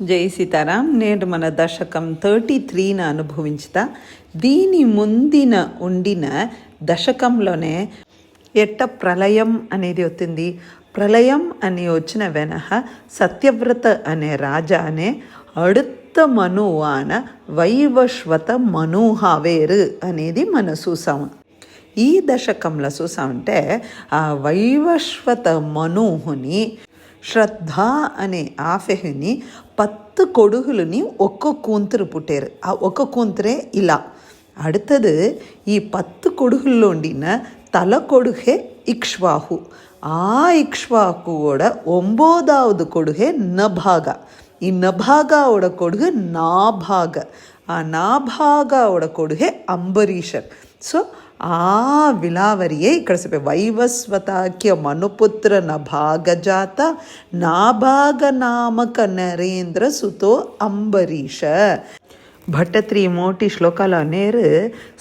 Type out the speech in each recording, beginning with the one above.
జై సీతారాం. నేడు మన దశకం 33ను అనుభవించుతా. దీని ముందిన ఉండిన దశకంలోనే ఎట్ట ప్రళయం అనేది వచ్చింది. ప్రళయం అని వచ్చిన వెనక సత్యవ్రత అనే రాజానే అడుత్త మనువాన వైవస్వత మనూహావేరు అనేది మనం చూసాము. ఈ దశకంలో చూసామంటే ఆ వైవస్వత మనూహుని శ్రద్ధ అనే ఆఫెహుని 10 కొడుకులని ఒక్క కూతురు పుట్టారు. ఆ ఒక్క కూతురే ఇలా. அடுத்தது ఈ 10 కొడుకుల్లో ఉండిన తల కొడుకే ఇక్ష్వాహు. ఆ ఇక్ష్వాహు కూడా 9வது కొడుకే నభాగ. ఈ నభాగాவோட కొడుకు నాభాగ. ఆ నాభాగాவோட కొడుకే అంబరీషర్. సో ఆ విలావరియే ఇక్కడ చెప్పే వైవస్వతాఖ్య మనుపుత్ర నభాగజాత నాభాగ నామక నరేంద్ర సుతో అంబరీష. భట్టత్రి మోటి శ్లోకాలు అనేరు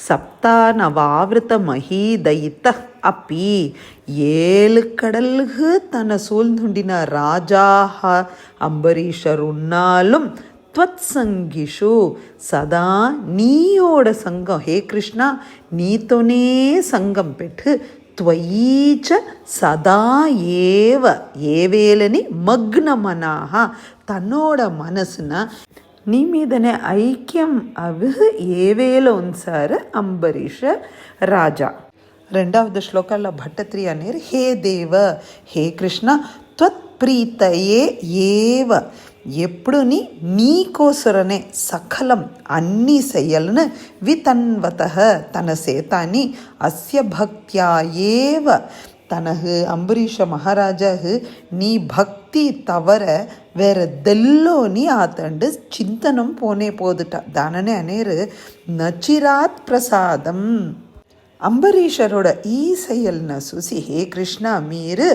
సప్తానవావృత మహీదయిత అప్పి 7 கடல்கு தன்னை சூழ்ந்துண்டின ராஜாக అంబరీషర్ ఉన్నాலும் త్వత్సంగిషు సదా నీయోడ సంఘం. హే కృష్ణ, నీతోనే సంఘం పెట్టు. త్వయీచ సదా ఏవేలని మగ్నమనాహ, తన్నోడ మనసున నీ మీదనే ఐక్యం అవి ఏవేలో ఉంచారు అంబరీష రాజా. 2వ శ్లోకాల్లో భట్టత్రి అనేరు హే దేవ, హే కృష్ణ, త్వత్ప్రీతయే ఏవ, ఎప్పుడు నీకోసరనే సకలం అన్ని చెయ్యలను వితన్వత తన సేతాని అస్య భక్త్యా ఏవ తనకు అంబరీష మహారాజాకు నీ భక్తి తవర వేరదెల్లోని ఆతండు చింతనం పోనే పోదుట. దాననే అనేరు నచిరాత్ ప్రసాదం. అంబరీషరోட ఈ செயல்ன చూసి హే కృష్ణ, మీరు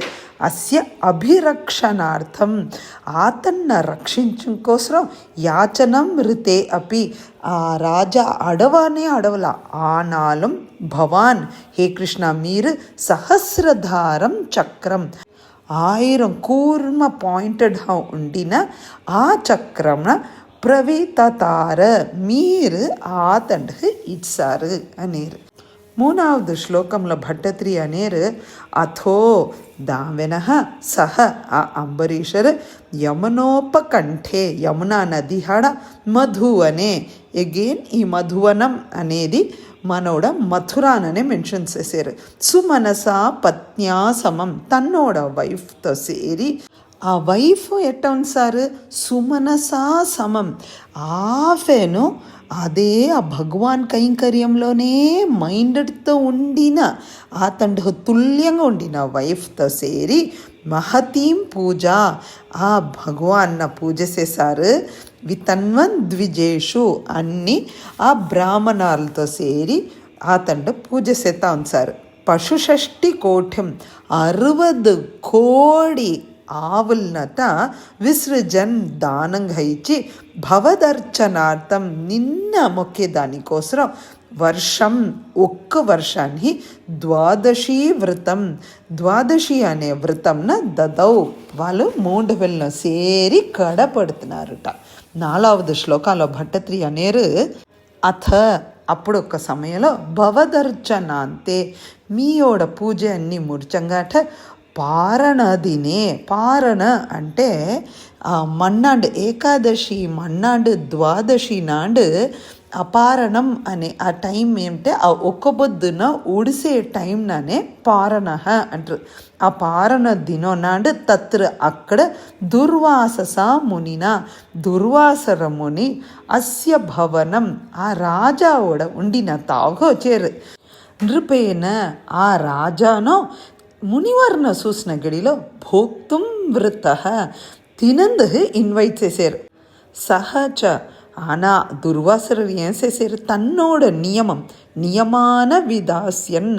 అస్య అభిరక్షణార్థం ఆతన్న రక్షించం కోసం యాచనం రితే అపి, ఆ రాజా అడవనే అడవల ఆనాలం భవాన్, హే కృష్ణ, మీరు సహస్రధారం చక్రం 1000 కూర్మ పాయింటెడ్ ఉండిన ఆ చక్రం ప్రవితతార మీరు ఆతండు ఇచ్చారు అనేరు. 3వ శ్లోకంలో భట్టత్రి అనేరు అథో దావెనః సహ ఆ అంబరీషర్ యమునోపకంఠే, యమునా నది హడ మధువనే. అగైన్ ఈ మధువనం అనేది మనోడ మథురాననే మెన్షన్ చేశారు. సుమనసా పత్న్యా సమం, తన్నోడ వైఫ్తో సేరి. ఆ వైఫ్ ఎట్ట ఉంచారు? సుమనసా సమం. ఆఫెను అదే ఆ భగవాన్ కైంకర్యంలోనే మైండ్తో ఉండిన అతండు తుల్యంగా ఉండిన వైఫ్తో సేరి మహతీం పూజ, ఆ భగవాన్న పూజ చేశారు. వితన్వన్ ద్విజేషు, అన్ని ఆ బ్రాహ్మణాలతో సేరి అతండు పూజ చేస్తా ఉంచారు. పశుషష్టి కోఠ్యం 60 కోడి ఆవులనట విసృజన్ దానంగా ఇచ్చి భవదర్చనార్థం నిన్న మొక్కే దానికోసం వర్షం, ఒక్క వర్షాన్ని 12 వ్రతం, 12 అనే వ్రతంన దదౌ, వాళ్ళు 3 వెళ్ళను సేరి కడపడుతున్నారట. 4వ శ్లోకాల్లో భట్టత్రి అనేరు అథ, అప్పుడు ఒక సమయంలో భవదర్చనాంతే, మీయోడ పూజ అన్ని ముడిచంగాట పారణ దినే. పారణ అంటే మన్నాడు ఏకాదశి, మన్నాడు ద్వాదశి నాడు అపారణం అనే ఆ టైం ఏమిటే ఆ ఒక్క పొద్దున ఉడిసే టైంనే పారణ అంటారు. ఆ పారణ దినో నాడు తత్ర అక్కడ దుర్వాసస మునిన, దుర్వాసర ముని అస్య భవనం, ఆ రాజాவோட ఉండిన తాగో చేరు. నృపేన, ఆ రాజానో మునివర్న చూసిన గడిలో భోక్తుం వృత తినందుకు ఇన్వైట్ చేశారు. సహచ ఆనా దుర్వాసరు ఏం చేశారు? తన్నోడ నియమం నియమాన విదాస్యన్,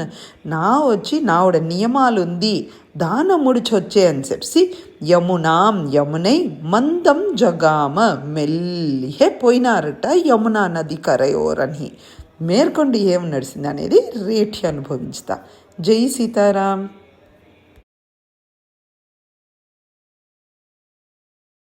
నాவோட నియమాలు ఉంది దాన ముడిచొచ్చే అని చెప్పి యమునాం, యమునై మందం జగామ, మెల్లిహే పోయినారట యమునా నది కరయోరని. మేర్కొండ ఏం నడిచింది అనేది రేఠి అనుభవించుతా. జై సీతారాం.